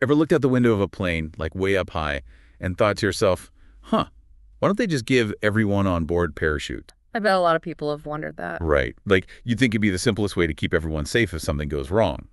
Ever looked out the window of a plane, like way up high, and thought to yourself, huh, why don't they just give everyone on board parachute? I bet a lot of people have wondered that. Right. Like, you'd think it'd be the simplest way to keep everyone safe if something goes wrong.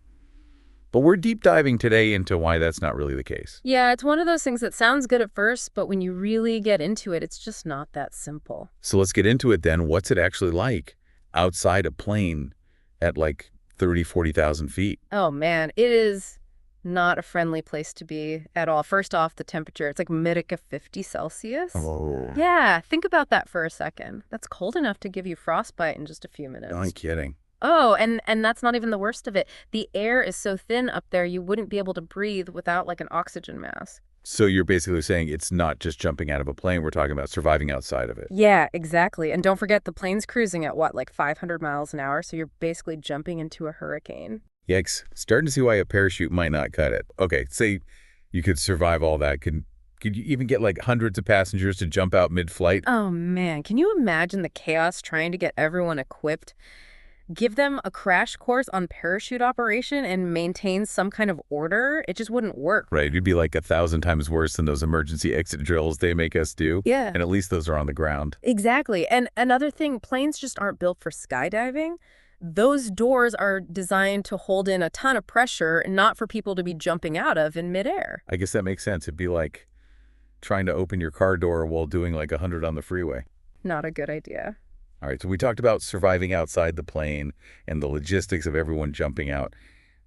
But we're deep diving today into why that's not really the case. Yeah, it's one of those things that sounds good at first, but when you really get into it, it's just not that simple. So let's get into it then. What's it actually like outside a plane at like 30, 40,000 feet? Oh man, it is not a friendly place to be at all. First off, the temperature, it's like mid 50 Celsius. Oh, Yeah, think about that for a second. That's cold enough to give you frostbite in just a few minutes. I'm kidding. Oh, and that's not even the worst of it. The air is so thin up there, you wouldn't be able to breathe without like an oxygen mask. So you're basically saying it's not just jumping out of a plane. We're talking about surviving outside of it. Yeah, exactly. And don't forget the plane's cruising at what, like 500 miles an hour? So you're basically jumping into a hurricane. Yikes. Starting to see why a parachute might not cut it. Okay, say you could survive all that. Could you even get like hundreds of passengers to jump out mid-flight? Oh man, can you imagine the chaos trying to get everyone equipped? Give them a crash course on parachute operation and maintain some kind of order? It just wouldn't work. Right, it'd be like 1,000 times worse than those emergency exit drills they make us do. Yeah. And at least those are on the ground. Exactly. And another thing, planes just aren't built for skydiving. Those doors are designed to hold in a ton of pressure, not for people to be jumping out of in midair. I guess that makes sense. It'd be like trying to open your car door while doing like 100 on the freeway. Not a good idea. All right, so we talked about surviving outside the plane and the logistics of everyone jumping out.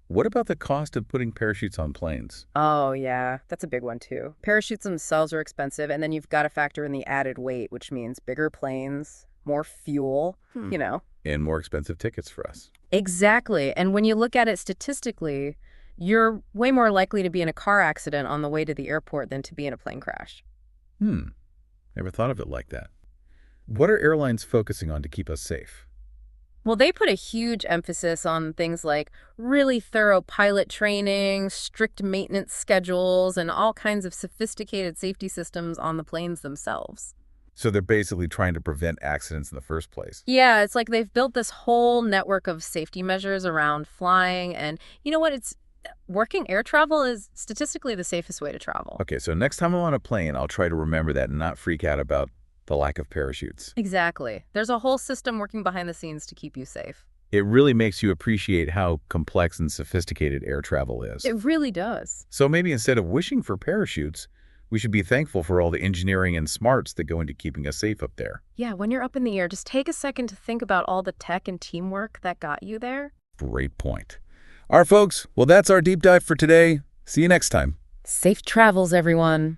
What about the cost of putting parachutes on planes? Oh, yeah, that's a big one too. Parachutes themselves are expensive, and then you've got to factor in the added weight, which means bigger planes, more fuel, you know. And more expensive tickets for us. Exactly. And when you look at it statistically, you're way more likely to be in a car accident on the way to the airport than to be in a plane crash. Never thought of it like that. What are airlines focusing on to keep us safe? Well, they put a huge emphasis on things like really thorough pilot training, strict maintenance schedules, and all kinds of sophisticated safety systems on the planes themselves. So they're basically trying to prevent accidents in the first place. Yeah, it's like they've built this whole network of safety measures around flying. And you know what? It's working air travel is statistically the safest way to travel. Okay, so next time I'm on a plane, I'll try to remember that and not freak out about the lack of parachutes. Exactly. There's a whole system working behind the scenes to keep you safe. It really makes you appreciate how complex and sophisticated air travel is. It really does. So maybe instead of wishing for parachutes, we should be thankful for all the engineering and smarts that go into keeping us safe up there. Yeah, when you're up in the air, just take a second to think about all the tech and teamwork that got you there. Great point. All right, folks. Well, that's our deep dive for today. See you next time. Safe travels, everyone.